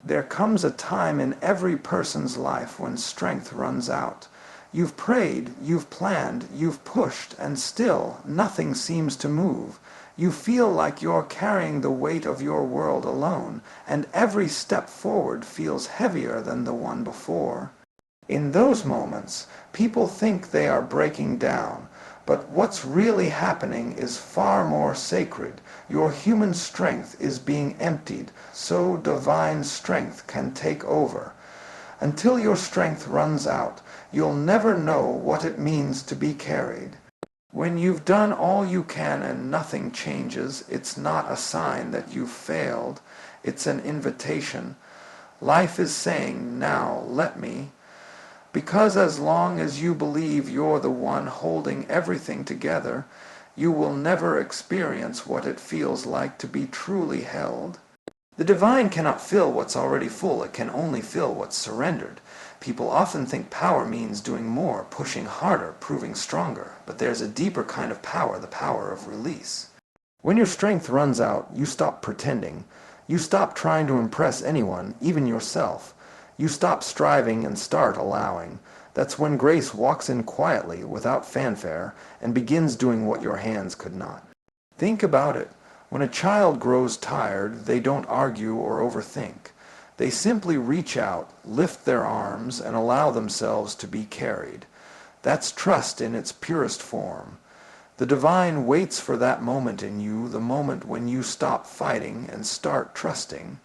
There comes a time in every person's life when strength runs out. You've prayed, you've planned, you've pushed, and still nothing seems to move. You feel like you're carrying the weight of your world alone, and every step forward feels heavier than the one before. In those moments, people think they are breaking down, but what's really happening is far more sacred. Your human strength is being emptied, so divine strength can take over. Until your strength runs out, you'll never know what it means to be carried. When you've done all you can and nothing changes, it's not a sign that you've failed. It's an invitation. Life is saying, now let me. Because as long as you believe you're the one holding everything together, you will never experience what it feels like to be truly held. The divine cannot fill what's already full, it can only fill what's surrendered. People often think power means doing more, pushing harder, proving stronger, but there's a deeper kind of power, the power of release. When your strength runs out, you stop pretending. You stop trying to impress anyone, even yourself. You stop striving and start allowing. That's when grace walks in quietly, without fanfare, and begins doing what your hands could not. Think about it. When a child grows tired, they don't argue or overthink. They simply reach out, lift their arms, and allow themselves to be carried. That's trust in its purest form. The divine waits for that moment in you, the moment when you stop fighting and start trusting.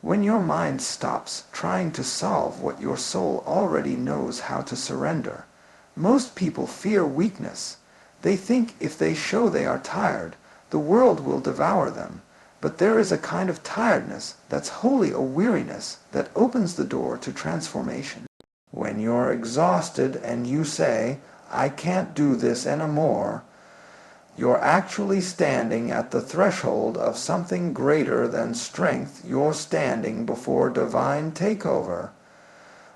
When your mind stops trying to solve what your soul already knows how to surrender. Most people fear weakness. They think if they show they are tired, the world will devour them. But there is a kind of tiredness that's wholly a weariness that opens the door to transformation. When you're exhausted and you say, I can't do this anymore, you're actually standing at the threshold of something greater than strength. You're standing before divine takeover.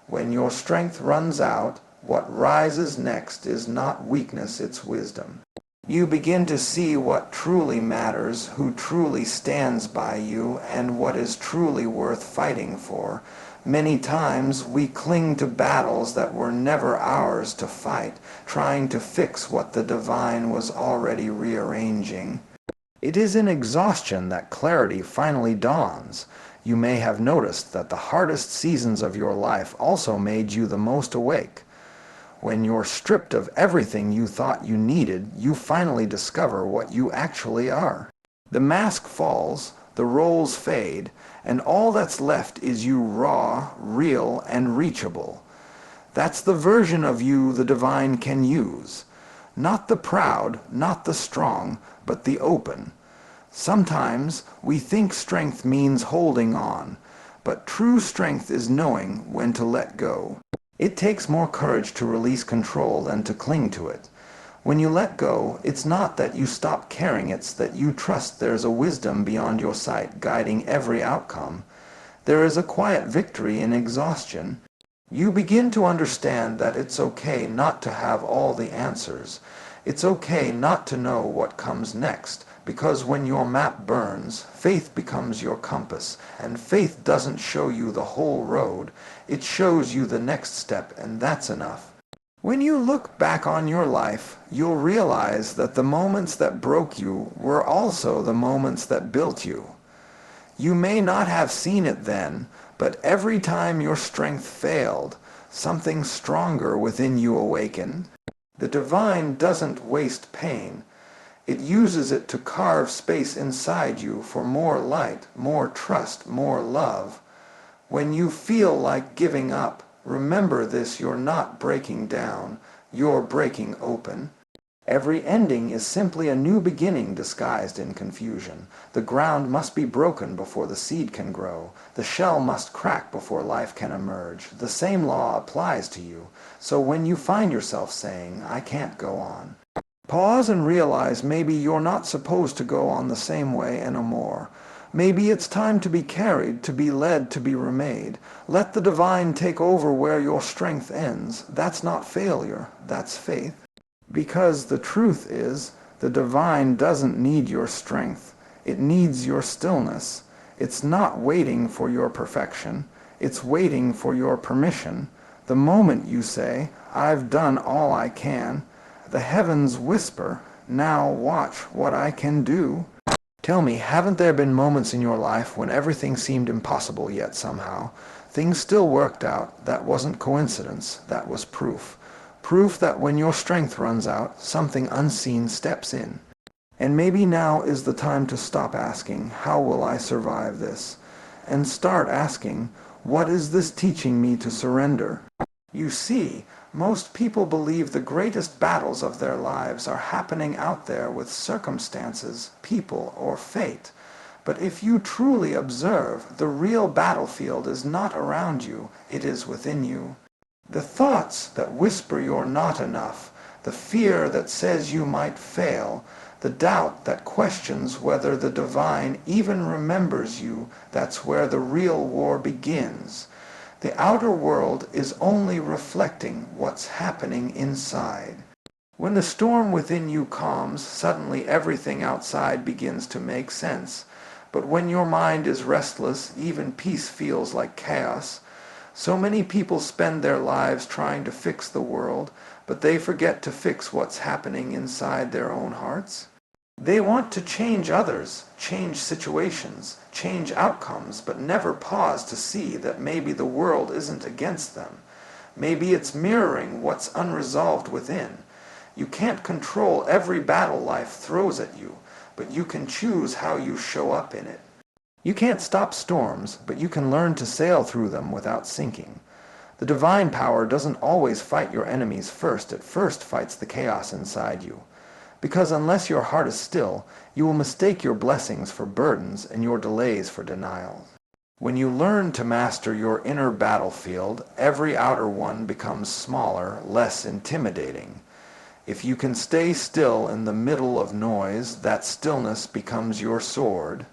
When your strength runs out, what rises next is not weakness, it's wisdom. You begin to see what truly matters, who truly stands by you, and what is truly worth fighting for. Many times we cling to battles that were never ours to fight, trying to fix what the divine was already rearranging. It is in exhaustion that clarity finally dawns. You may have noticed that the hardest seasons of your life also made you the most awake. When you're stripped of everything you thought you needed, you finally discover what you actually are. The mask falls, the roles fade, and all that's left is you raw, real, and reachable. That's the version of you the divine can use. Not the proud, not the strong, but the open. Sometimes we think strength means holding on, but true strength is knowing when to let go. It takes more courage to release control than to cling to it. When you let go, it's not that you stop caring, it's that you trust there's a wisdom beyond your sight guiding every outcome. There is a quiet victory in exhaustion. You begin to understand that it's okay not to have all the answers. It's okay not to know what comes next, because when your map burns, faith becomes your compass, and faith doesn't show you the whole road, it shows you the next step, and that's enough. When you look back on your life, you'll realize that the moments that broke you were also the moments that built you. You may not have seen it then, but every time your strength failed, something stronger within you awakened. The divine doesn't waste pain. It uses it to carve space inside you for more light, more trust, more love. When you feel like giving up, remember this: you're not breaking down, you're breaking open. Every ending is simply a new beginning disguised in confusion. The ground must be broken before the seed can grow. The shell must crack before life can emerge. The same law applies to you. So when you find yourself saying, I can't go on, pause and realize maybe you're not supposed to go on the same way anymore. Maybe it's time to be carried, to be led, to be remade. Let the divine take over where your strength ends. That's not failure, that's faith. Because the truth is, the divine doesn't need your strength. It needs your stillness. It's not waiting for your perfection. It's waiting for your permission. The moment you say, "I've done all I can," the heavens whisper, "Now watch what I can do." Tell me, haven't there been moments in your life when everything seemed impossible, yet somehow things still worked out? That wasn't coincidence, that was proof. Proof that when your strength runs out, something unseen steps in. And maybe now is the time to stop asking, "How will I survive this?" and start asking, "What is this teaching me to surrender?" You see, most people believe the greatest battles of their lives are happening out there with circumstances, people, or fate. But if you truly observe, the real battlefield is not around you, it is within you. The thoughts that whisper you're not enough, the fear that says you might fail, the doubt that questions whether the divine even remembers you, that's where the real war begins. The outer world is only reflecting what's happening inside. When the storm within you calms, suddenly everything outside begins to make sense. But when your mind is restless, even peace feels like chaos. So many people spend their lives trying to fix the world, but they forget to fix what's happening inside their own hearts. They want to change others, change situations, change outcomes, but never pause to see that maybe the world isn't against them. Maybe it's mirroring what's unresolved within. You can't control every battle life throws at you, but you can choose how you show up in it. You can't stop storms, but you can learn to sail through them without sinking. The divine power doesn't always fight your enemies first. It first fights the chaos inside you. Because unless your heart is still, you will mistake your blessings for burdens and your delays for denial. When you learn to master your inner battlefield, every outer one becomes smaller, less intimidating. If you can stay still in the middle of noise, that stillness becomes your sword.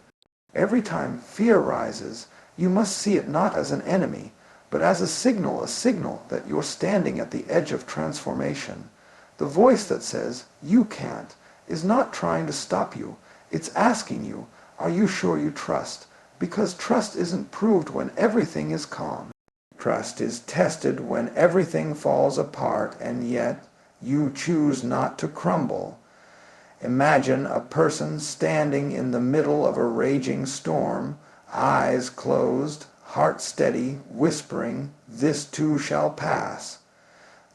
Every time fear rises, you must see it not as an enemy, but as a signal that you're standing at the edge of transformation. The voice that says, "You can't," is not trying to stop you. It's asking you, "Are you sure you trust?" Because trust isn't proved when everything is calm. Trust is tested when everything falls apart, and yet you choose not to crumble. Imagine a person standing in the middle of a raging storm, eyes closed, heart steady, whispering, "This too shall pass."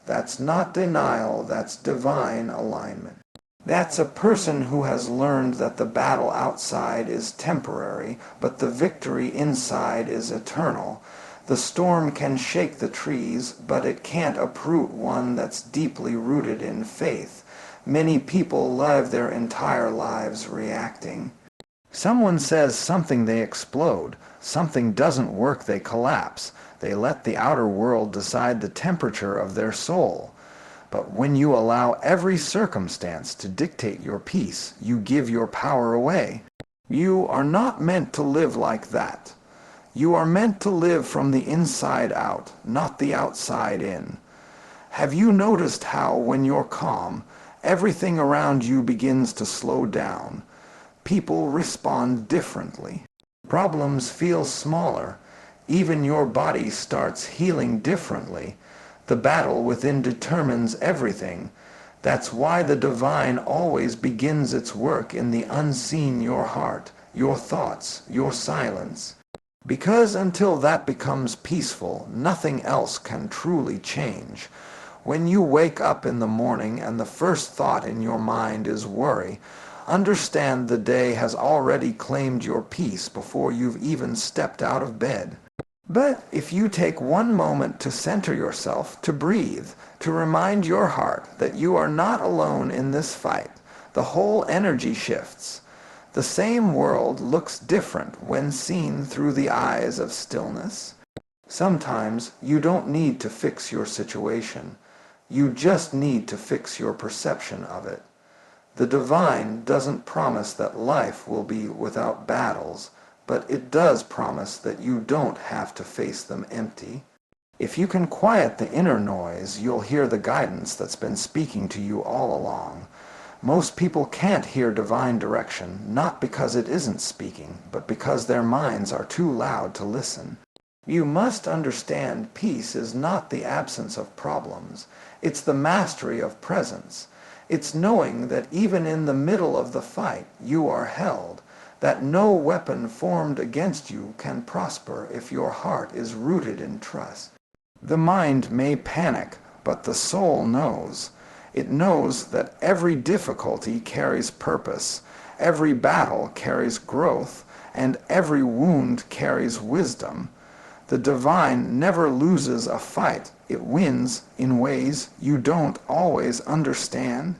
That's not denial, that's divine alignment. That's a person who has learned that the battle outside is temporary, but the victory inside is eternal. The storm can shake the trees, but it can't uproot one that's deeply rooted in faith. Many people live their entire lives reacting. Someone says something, they explode. Something doesn't work, they collapse. They let the outer world decide the temperature of their soul. But when you allow every circumstance to dictate your peace, you give your power away. You are not meant to live like that. You are meant to live from the inside out, not the outside in. Have you noticed how, when you're calm, everything around you begins to slow down? People respond differently. Problems feel smaller. Even your body starts healing differently. The battle within determines everything. That's why the divine always begins its work in the unseen, your heart, your thoughts, your silence. Because until that becomes peaceful, nothing else can truly change. When you wake up in the morning and the first thought in your mind is worry, understand the day has already claimed your peace before you've even stepped out of bed. But if you take one moment to center yourself, to breathe, to remind your heart that you are not alone in this fight, the whole energy shifts. The same world looks different when seen through the eyes of stillness. Sometimes you don't need to fix your situation. You just need to fix your perception of it. The divine doesn't promise that life will be without battles, but it does promise that you don't have to face them empty. If you can quiet the inner noise, you'll hear the guidance that's been speaking to you all along. Most people can't hear divine direction, not because it isn't speaking, but because their minds are too loud to listen. You must understand peace is not the absence of problems. It's the mastery of presence. It's knowing that even in the middle of the fight, you are held, that no weapon formed against you can prosper if your heart is rooted in trust. The mind may panic, but the soul knows. It knows that every difficulty carries purpose, every battle carries growth, and every wound carries wisdom. The divine never loses a fight. It wins in ways you don't always understand.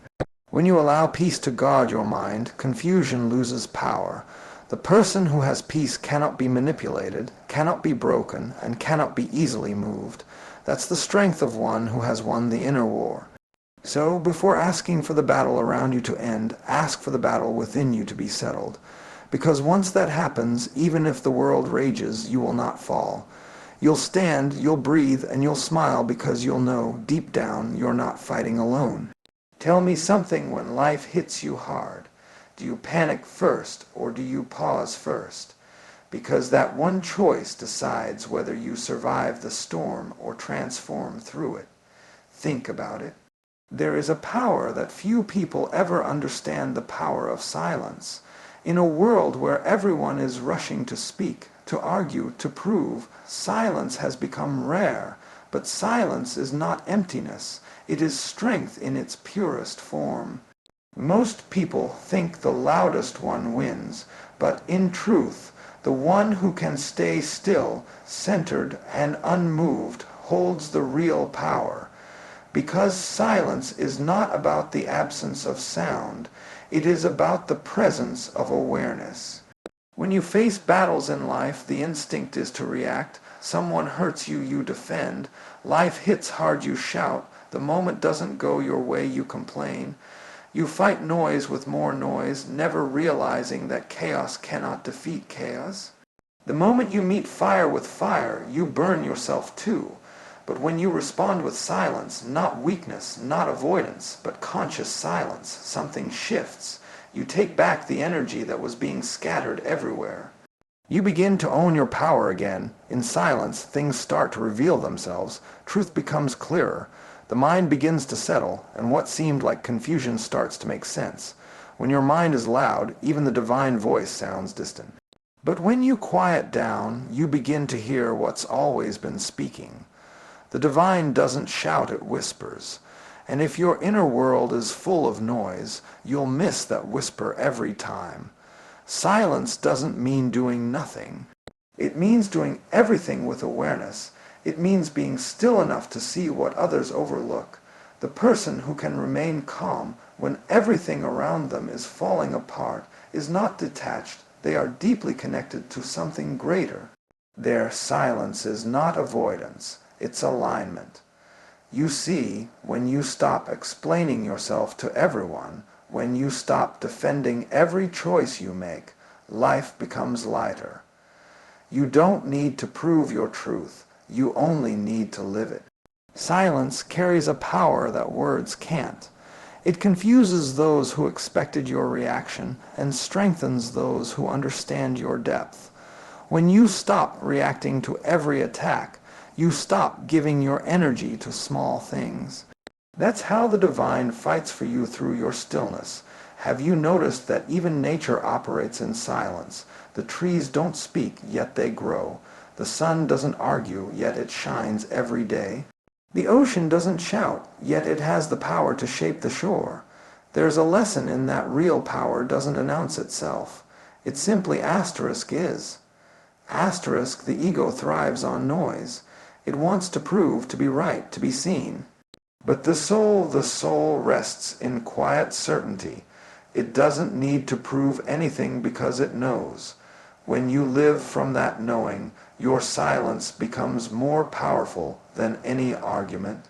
When you allow peace to guard your mind, confusion loses power. The person who has peace cannot be manipulated, cannot be broken, and cannot be easily moved. That's the strength of one who has won the inner war. So, before asking for the battle around you to end, ask for the battle within you to be settled. Because once that happens, even if the world rages, you will not fall. You'll stand, you'll breathe, and you'll smile because you'll know, deep down, you're not fighting alone. Tell me something when life hits you hard. Do you panic first, or do you pause first? Because that one choice decides whether you survive the storm or transform through it. Think about it. There is a power that few people ever understand, the power of silence. In a world where everyone is rushing to speak, to argue, to prove, silence has become rare. But silence is not emptiness. It is strength in its purest form. Most people think the loudest one wins, but in truth, the one who can stay still, centered, and unmoved holds the real power. Because silence is not about the absence of sound, it is about the presence of awareness. When you face battles in life, the instinct is to react. Someone hurts you, you defend. Life hits hard, you shout. The moment doesn't go your way, you complain. You fight noise with more noise, never realizing that chaos cannot defeat chaos. The moment you meet fire with fire, you burn yourself too. But when you respond with silence, not weakness, not avoidance, but conscious silence, something shifts. You take back the energy that was being scattered everywhere. You begin to own your power again. In silence, things start to reveal themselves. Truth becomes clearer. The mind begins to settle, and what seemed like confusion starts to make sense. When your mind is loud, even the divine voice sounds distant. But when you quiet down, you begin to hear what's always been speaking. The divine doesn't shout, it whispers. And if your inner world is full of noise, you'll miss that whisper every time. Silence doesn't mean doing nothing. It means doing everything with awareness. It means being still enough to see what others overlook. The person who can remain calm when everything around them is falling apart is not detached. They are deeply connected to something greater. Their silence is not avoidance. It's alignment. You see, when you stop explaining yourself to everyone, when you stop defending every choice you make, life becomes lighter. You don't need to prove your truth. You only need to live it. Silence carries a power that words can't. It confuses those who expected your reaction and strengthens those who understand your depth. When you stop reacting to every attack, you stop giving your energy to small things. That's how the divine fights for you through your stillness. Have you noticed that even nature operates in silence? The trees don't speak, yet they grow. The sun doesn't argue, yet it shines every day. The ocean doesn't shout, yet it has the power to shape the shore. There's a lesson in that real power doesn't announce itself. It simply is. The ego thrives on noise. It wants to prove, to be right, to be seen. But the soul rests in quiet certainty. It doesn't need to prove anything because it knows. When you live from that knowing, your silence becomes more powerful than any argument.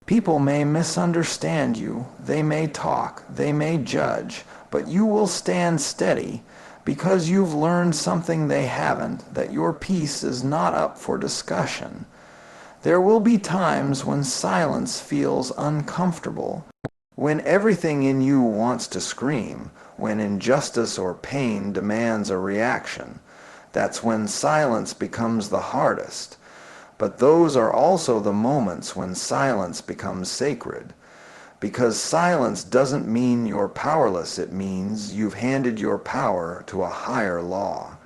People may misunderstand you, they may talk, they may judge, but you will stand steady because you've learned something they haven't, that your peace is not up for discussion. There will be times when silence feels uncomfortable, When everything in you wants to scream, when injustice or pain demands a reaction, that's when silence becomes the hardest. But those are also the moments when silence becomes sacred. Because silence doesn't mean you're powerless, it means you've handed your power to a higher law.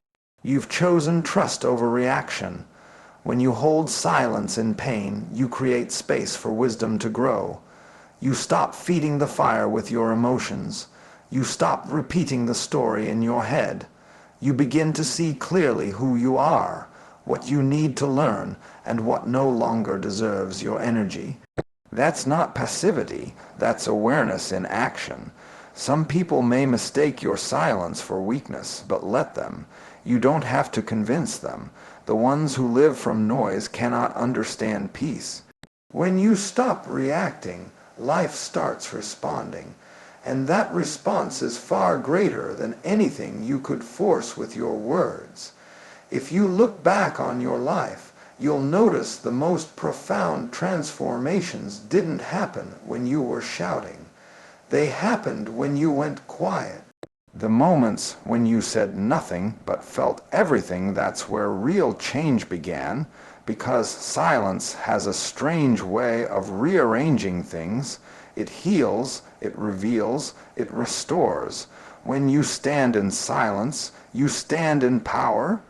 You've chosen trust over reaction. When you hold silence in pain, you create space for wisdom to grow. You stop feeding the fire with your emotions. You stop repeating the story in your head. You begin to see clearly who you are, what you need to learn, and what no longer deserves your energy. That's not passivity, that's awareness in action. Some people may mistake your silence for weakness, but let them. You don't have to convince them. The ones who live from noise cannot understand peace. When you stop reacting, life starts responding, and that response is far greater than anything you could force with your words. If you look back on your life, you'll notice the most profound transformations didn't happen when you were shouting. They happened when you went quiet. The moments when you said nothing but felt everything, that's where real change began, because silence has a strange way of rearranging things. It heals, it reveals, it restores. When you stand in silence, you stand in power.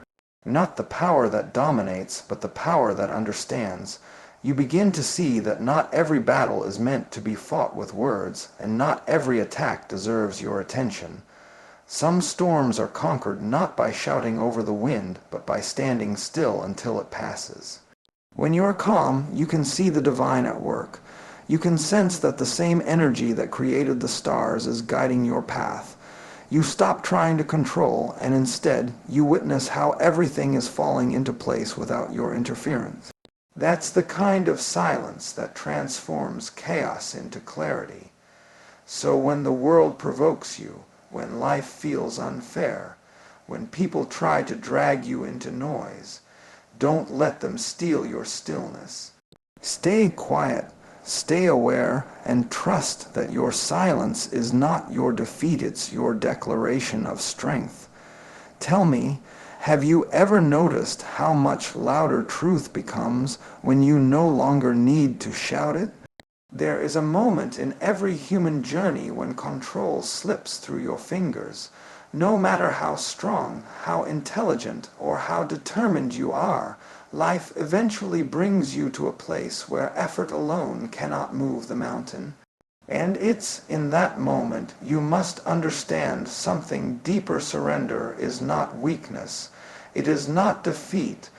Not the power that dominates, but the power that understands. You begin to see that not every battle is meant to be fought with words, and not every attack deserves your attention. Some storms are conquered not by shouting over the wind, but by standing still until it passes. When you are calm, you can see the divine at work. You can sense that the same energy that created the stars is guiding your path. You stop trying to control, and instead, you witness how everything is falling into place without your interference. That's the kind of silence that transforms chaos into clarity. So when the world provokes you, when life feels unfair, when people try to drag you into noise, don't let them steal your stillness. Stay quiet, stay aware, and trust that your silence is not your defeat, it's your declaration of strength. Tell me, have you ever noticed how much louder truth becomes when you no longer need to shout it? There is a moment in every human journey when control slips through your fingers. No matter how strong, how intelligent, or how determined you are, life eventually brings you to a place where effort alone cannot move the mountain. And it's in that moment you must understand something. Deeper surrender is not weakness. It is not defeat.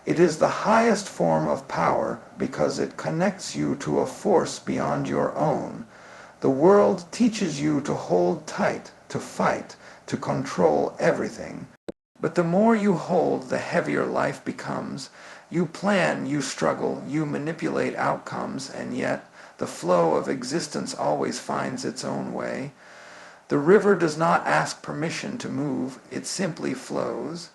It is the highest form of power because it connects you to a force beyond your own. The world teaches you to hold tight, to fight, to control everything. But the more you hold, the heavier life becomes. You plan, you struggle, you manipulate outcomes, and yet the flow of existence always finds its own way. The river does not ask permission to move, it simply flows.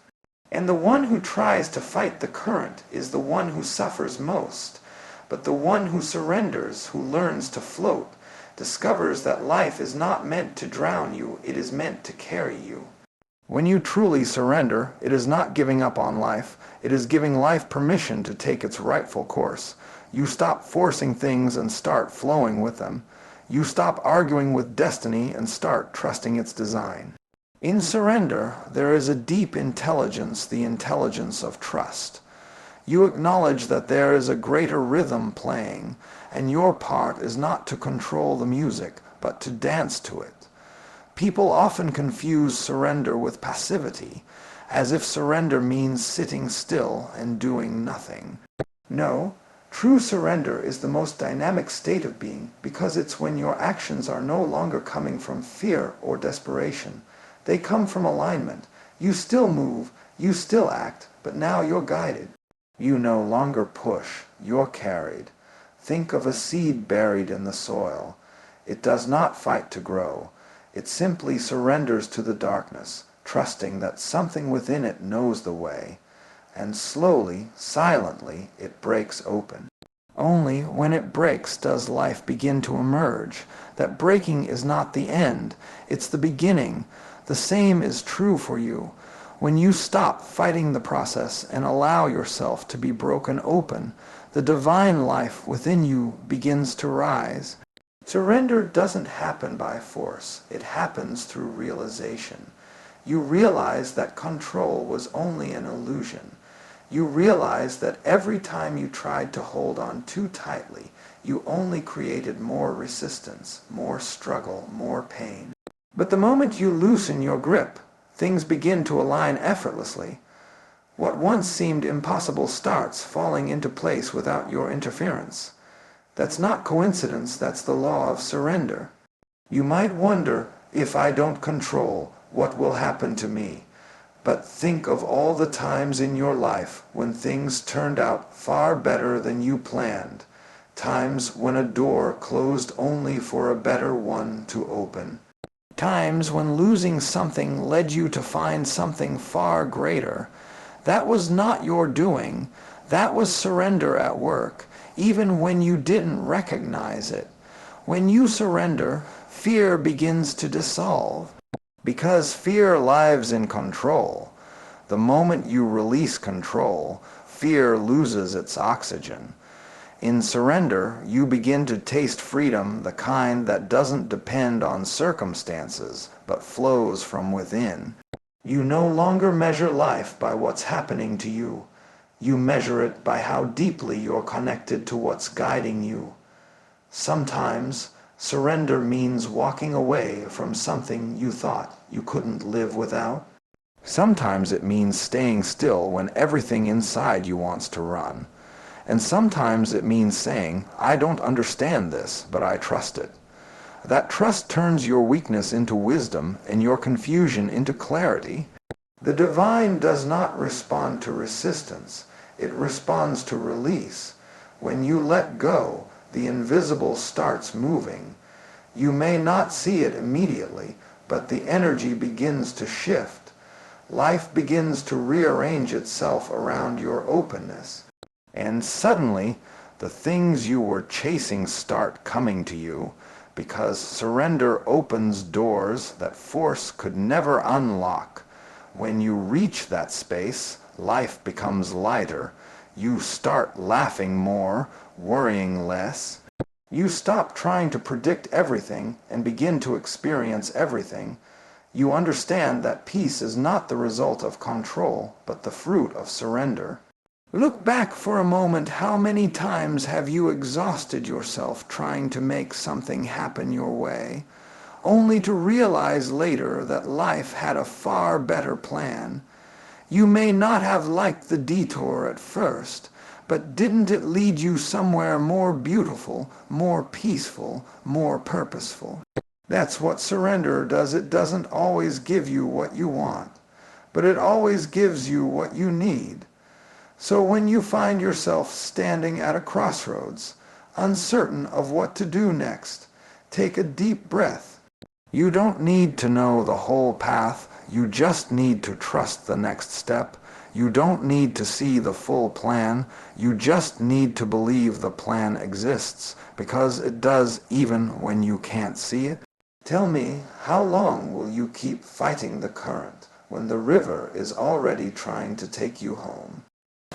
And the one who tries to fight the current is the one who suffers most. But the one who surrenders, who learns to float, discovers that life is not meant to drown you, it is meant to carry you. When you truly surrender, it is not giving up on life, it is giving life permission to take its rightful course. You stop forcing things and start flowing with them. You stop arguing with destiny and start trusting its design. In surrender, there is a deep intelligence, the intelligence of trust. You acknowledge that there is a greater rhythm playing, and your part is not to control the music, but to dance to it. People often confuse surrender with passivity, as if surrender means sitting still and doing nothing. No, true surrender is the most dynamic state of being, because it's when your actions are no longer coming from fear or desperation. They come from alignment. You still move, you still act, but now you're guided. You no longer push, you're carried. Think of a seed buried in the soil. It does not fight to grow. It simply surrenders to the darkness, trusting that something within it knows the way. And slowly, silently, it breaks open. Only when it breaks does life begin to emerge. That breaking is not the end, it's the beginning. The same is true for you. When you stop fighting the process and allow yourself to be broken open, the divine life within you begins to rise. Surrender doesn't happen by force, it happens through realization. You realize that control was only an illusion. You realize that every time you tried to hold on too tightly, you only created more resistance, more struggle, more pain. But the moment you loosen your grip, things begin to align effortlessly. What once seemed impossible starts falling into place without your interference. That's not coincidence, that's the law of surrender. You might wonder, if I don't control, what will happen to me? But think of all the times in your life when things turned out far better than you planned. Times when a door closed only for a better one to open. Times when losing something led you to find something far greater. That was not your doing. That was surrender at work, even when you didn't recognize it. When you surrender, fear begins to dissolve. Because fear lives in control. The moment you release control, fear loses its oxygen. In surrender, you begin to taste freedom, the kind that doesn't depend on circumstances, but flows from within. You no longer measure life by what's happening to you. You measure it by how deeply you're connected to what's guiding you. Sometimes, surrender means walking away from something you thought you couldn't live without. Sometimes it means staying still when everything inside you wants to run. And sometimes it means saying, I don't understand this, but I trust it. That trust turns your weakness into wisdom and your confusion into clarity. The divine does not respond to resistance. It responds to release. When you let go, the invisible starts moving. You may not see it immediately, but the energy begins to shift. Life begins to rearrange itself around your openness. And suddenly, the things you were chasing start coming to you, because surrender opens doors that force could never unlock. When you reach that space, life becomes lighter. You start laughing more, worrying less. You stop trying to predict everything and begin to experience everything. You understand that peace is not the result of control, but the fruit of surrender. Look back for a moment. How many times have you exhausted yourself trying to make something happen your way, only to realize later that life had a far better plan? You may not have liked the detour at first, but didn't it lead you somewhere more beautiful, more peaceful, more purposeful? That's what surrender does. It doesn't always give you what you want, but it always gives you what you need. So when you find yourself standing at a crossroads, uncertain of what to do next, take a deep breath. You don't need to know the whole path. You just need to trust the next step. You don't need to see the full plan. You just need to believe the plan exists, because it does even when you can't see it. Tell me, how long will you keep fighting the current when the river is already trying to take you home?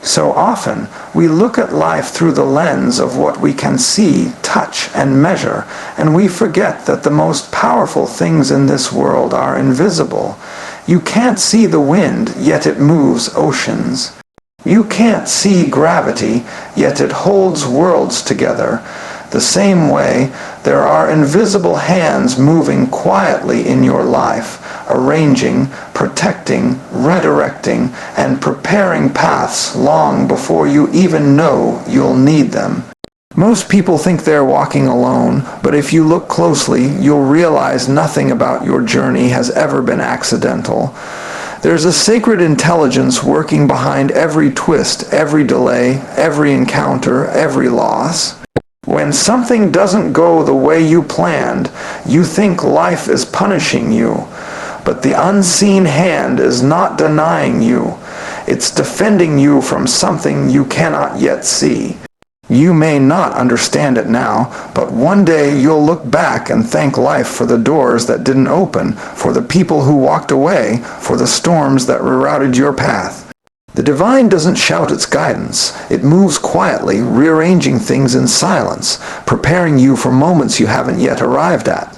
So often, we look at life through the lens of what we can see, touch, and measure, and we forget that the most powerful things in this world are invisible. You can't see the wind, yet it moves oceans. You can't see gravity, yet it holds worlds together. The same way, there are invisible hands moving quietly in your life, arranging, protecting, redirecting, and preparing paths long before you even know you'll need them. Most people think they're walking alone, but if you look closely, you'll realize nothing about your journey has ever been accidental. There's a sacred intelligence working behind every twist, every delay, every encounter, every loss. When something doesn't go the way you planned, you think life is punishing you. But the unseen hand is not denying you. It's defending you from something you cannot yet see. You may not understand it now, but one day you'll look back and thank life for the doors that didn't open, for the people who walked away, for the storms that rerouted your path. The divine doesn't shout its guidance. It moves quietly, rearranging things in silence, preparing you for moments you haven't yet arrived at.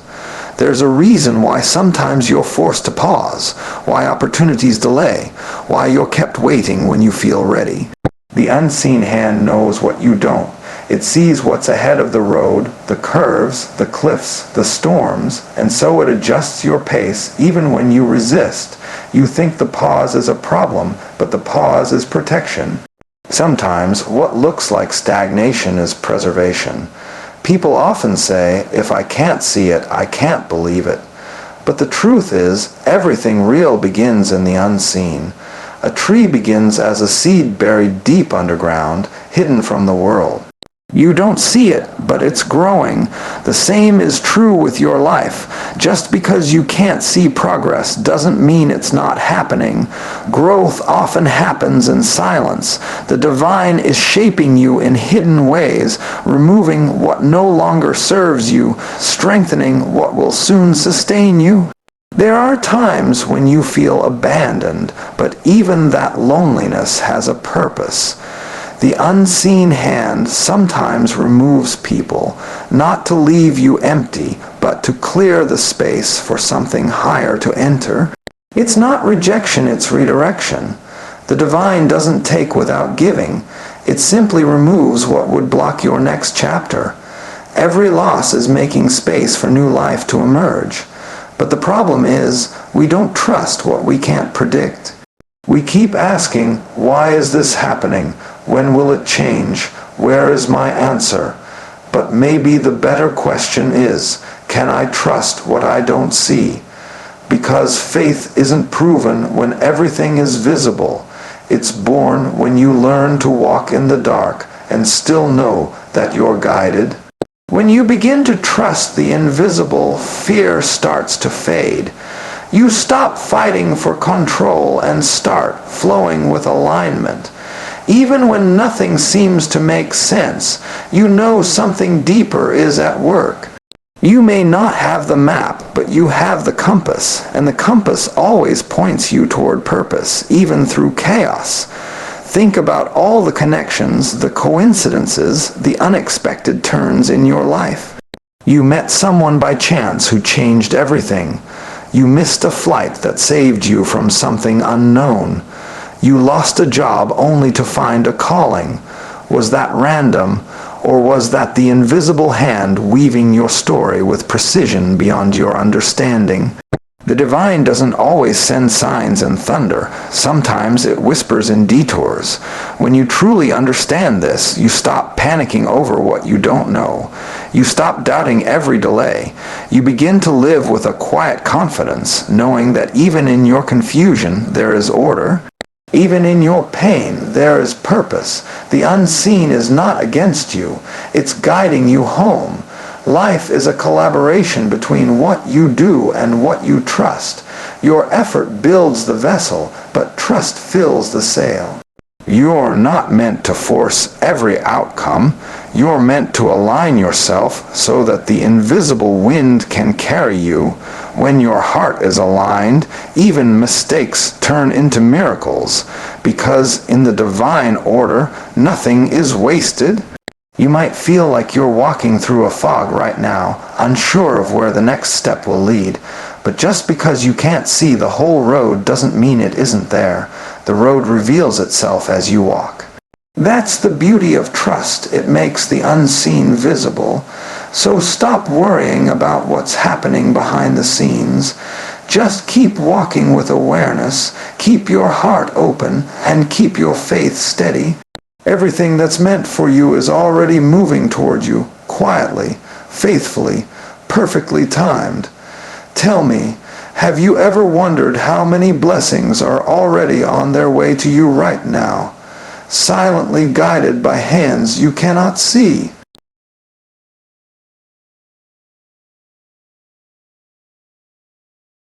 There's a reason why sometimes you're forced to pause, why opportunities delay, why you're kept waiting when you feel ready. The unseen hand knows what you don't. It sees what's ahead of the road, the curves, the cliffs, the storms, and so it adjusts your pace even when you resist. You think the pause is a problem, but the pause is protection. Sometimes what looks like stagnation is preservation. People often say, if I can't see it, I can't believe it. But the truth is, everything real begins in the unseen. A tree begins as a seed buried deep underground, hidden from the world. You don't see it, but it's growing. The same is true with your life. Just because you can't see progress doesn't mean it's not happening. Growth often happens in silence. The divine is shaping you in hidden ways, removing what no longer serves you, strengthening what will soon sustain you. There are times when you feel abandoned, but even that loneliness has a purpose. The unseen hand sometimes removes people, not to leave you empty, but to clear the space for something higher to enter. It's not rejection, it's redirection. The divine doesn't take without giving. It simply removes what would block your next chapter. Every loss is making space for new life to emerge. But the problem is, we don't trust what we can't predict. We keep asking, why is this happening? When will it change? Where is my answer? But maybe the better question is, can I trust what I don't see? Because faith isn't proven when everything is visible. It's born when you learn to walk in the dark and still know that you're guided. When you begin to trust the invisible, fear starts to fade. You stop fighting for control and start flowing with alignment. Even when nothing seems to make sense, you know something deeper is at work. You may not have the map, but you have the compass, and the compass always points you toward purpose, even through chaos. Think about all the connections, the coincidences, the unexpected turns in your life. You met someone by chance who changed everything. You missed a flight that saved you from something unknown. You lost a job only to find a calling. Was that random, or was that the invisible hand weaving your story with precision beyond your understanding? The divine doesn't always send signs and thunder. Sometimes it whispers in detours. When you truly understand this, you stop panicking over what you don't know. You stop doubting every delay. You begin to live with a quiet confidence, knowing that even in your confusion, there is order. Even in your pain, there is purpose. The unseen is not against you. It's guiding you home. Life is a collaboration between what you do and what you trust. Your effort builds the vessel, but trust fills the sail. You're not meant to force every outcome. You're meant to align yourself so that the invisible wind can carry you. When your heart is aligned, even mistakes turn into miracles, because in the divine order, nothing is wasted. You might feel like you're walking through a fog right now, unsure of where the next step will lead. But just because you can't see the whole road doesn't mean it isn't there. The road reveals itself as you walk. That's the beauty of trust. It makes the unseen visible. So stop worrying about what's happening behind the scenes. Just keep walking with awareness, keep your heart open, and keep your faith steady. Everything that's meant for you is already moving toward you, quietly, faithfully, perfectly timed. Tell me, have you ever wondered how many blessings are already on their way to you right now, silently guided by hands you cannot see?